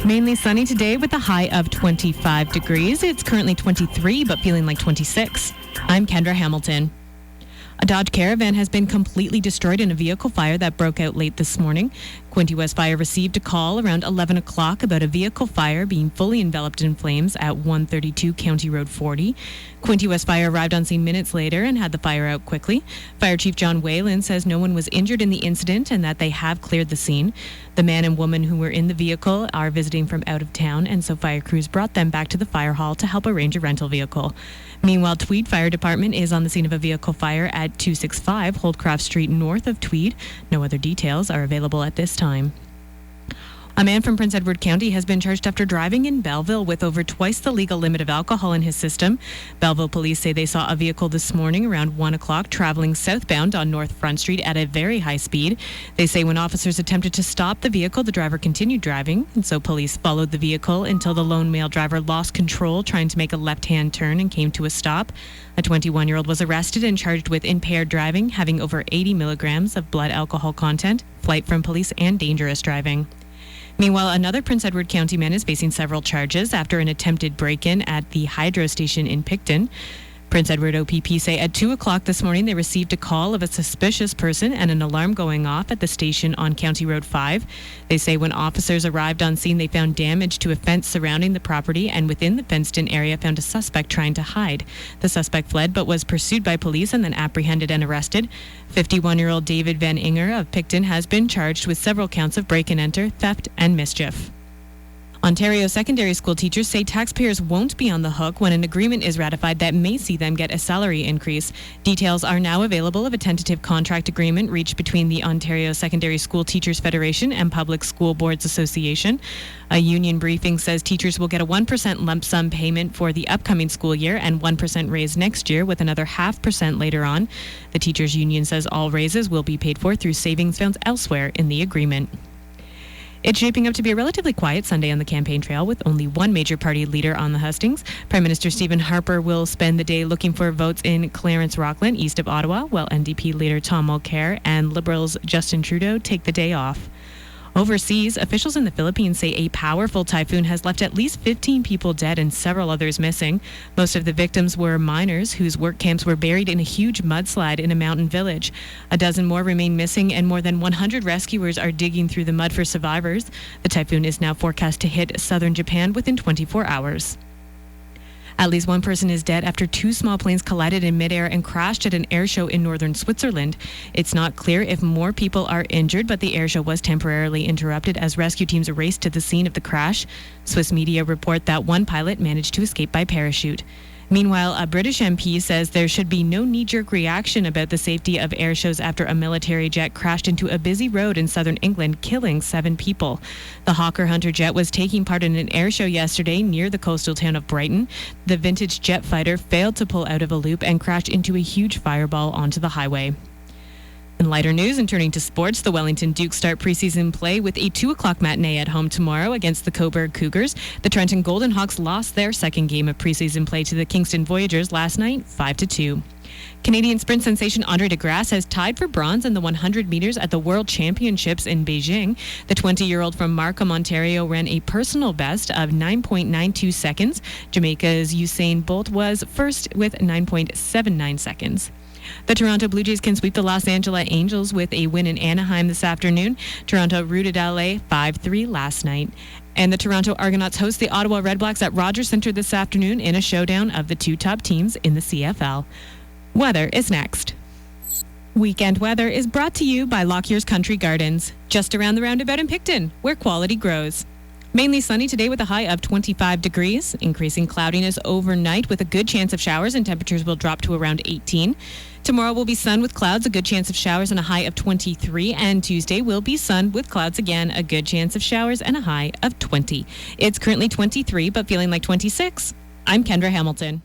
Mainly sunny today with a high of 25 degrees. It's currently 23, but feeling like 26. I'm Kendra Hamilton. A Dodge Caravan has been completely destroyed in a vehicle fire that broke out late this morning. Quinte West Fire received a call around 11 o'clock about a vehicle fire being fully enveloped in flames at 132 County Road 40. Quinte West Fire arrived on scene minutes later and had the fire out quickly. Fire Chief John Whalen says no one was injured in the incident and that they have cleared the scene. The man and woman who were in the vehicle are visiting from out of town, and so fire crews brought them back to the fire hall to help arrange a rental vehicle. Meanwhile, Tweed Fire Department is on the scene of a vehicle fire at 265 Holdcroft Street north of Tweed. No other details are available at this time. A man from Prince Edward County has been charged after driving in Belleville with over twice the legal limit of alcohol in his system. Belleville police say they saw a vehicle this morning around 1 o'clock traveling southbound on North Front Street at a very high speed. They say when officers attempted to stop the vehicle, the driver continued driving, and so police followed the vehicle until the lone male driver lost control trying to make a left-hand turn and came to a stop. A 21-year-old was arrested and charged with impaired driving, having over 80 milligrams of blood alcohol content, flight from police, and dangerous driving. Meanwhile, another Prince Edward County man is facing several charges after an attempted break-in at the hydro station in Picton. Prince Edward OPP say at 2 o'clock this morning they received a call of a suspicious person and an alarm going off at the station on County Road 5. They say when officers arrived on scene, they found damage to a fence surrounding the property and within the fenced-in area found a suspect trying to hide. The suspect fled but was pursued by police and then apprehended and arrested. 51-year-old David Van Inger of Picton has been charged with several counts of break-and-enter, theft, and mischief. Ontario secondary school teachers say taxpayers won't be on the hook when an agreement is ratified that may see them get a salary increase. Details are now available of a tentative contract agreement reached between the Ontario Secondary School Teachers Federation and Public School Boards Association. A union briefing says teachers will get a 1% lump sum payment for the upcoming school year and 1% raise next year with another 0.5% later on. The teachers union says all raises will be paid for through savings found elsewhere in the agreement. It's shaping up to be a relatively quiet Sunday on the campaign trail with only one major party leader on the hustings. Prime Minister Stephen Harper will spend the day looking for votes in Clarence-Rockland, east of Ottawa, while NDP leader Tom Mulcair and Liberals Justin Trudeau take the day off. Overseas, officials in the Philippines say a powerful typhoon has left at least 15 people dead and several others missing. Most of the victims were miners whose work camps were buried in a huge mudslide in a mountain village. A dozen more remain missing and more than 100 rescuers are digging through the mud for survivors. The typhoon is now forecast to hit southern Japan within 24 hours. At least one person is dead after two small planes collided in midair and crashed at an air show in northern Switzerland. It's not clear if more people are injured, but the air show was temporarily interrupted as rescue teams raced to the scene of the crash. Swiss media report that one pilot managed to escape by parachute. Meanwhile, a British MP says there should be no knee-jerk reaction about the safety of air shows after a military jet crashed into a busy road in southern England, killing 7 people. The Hawker Hunter jet was taking part in an air show yesterday near the coastal town of Brighton. The vintage jet fighter failed to pull out of a loop and crashed into a huge fireball onto the highway. In lighter news and turning to sports, the Wellington Dukes start preseason play with a 2 o'clock matinee at home tomorrow against the Cobourg Cougars. The Trenton Golden Hawks lost their second game of preseason play to the Kingston Voyagers last night, 5-2. Canadian sprint sensation Andre DeGrasse has tied for bronze in the 100 meters at the World Championships in Beijing. The 20-year-old from Markham, Ontario ran a personal best of 9.92 seconds. Jamaica's Usain Bolt was first with 9.79 seconds. The Toronto Blue Jays can sweep the Los Angeles Angels with a win in Anaheim this afternoon. Toronto routed LA 5-3 last night. And the Toronto Argonauts host the Ottawa Redblacks at Rogers Centre this afternoon in a showdown of the two top teams in the CFL. Weather is next. Weekend weather is brought to you by Lockyer's Country Gardens, just around the roundabout in Picton, where quality grows. Mainly sunny today with a high of 25 degrees. Increasing cloudiness overnight with a good chance of showers, and temperatures will drop to around 18. Tomorrow will be sun with clouds, a good chance of showers, and a high of 23. And Tuesday will be sun with clouds again, a good chance of showers, and a high of 20. It's currently 23, but feeling like 26. I'm Kendra Hamilton.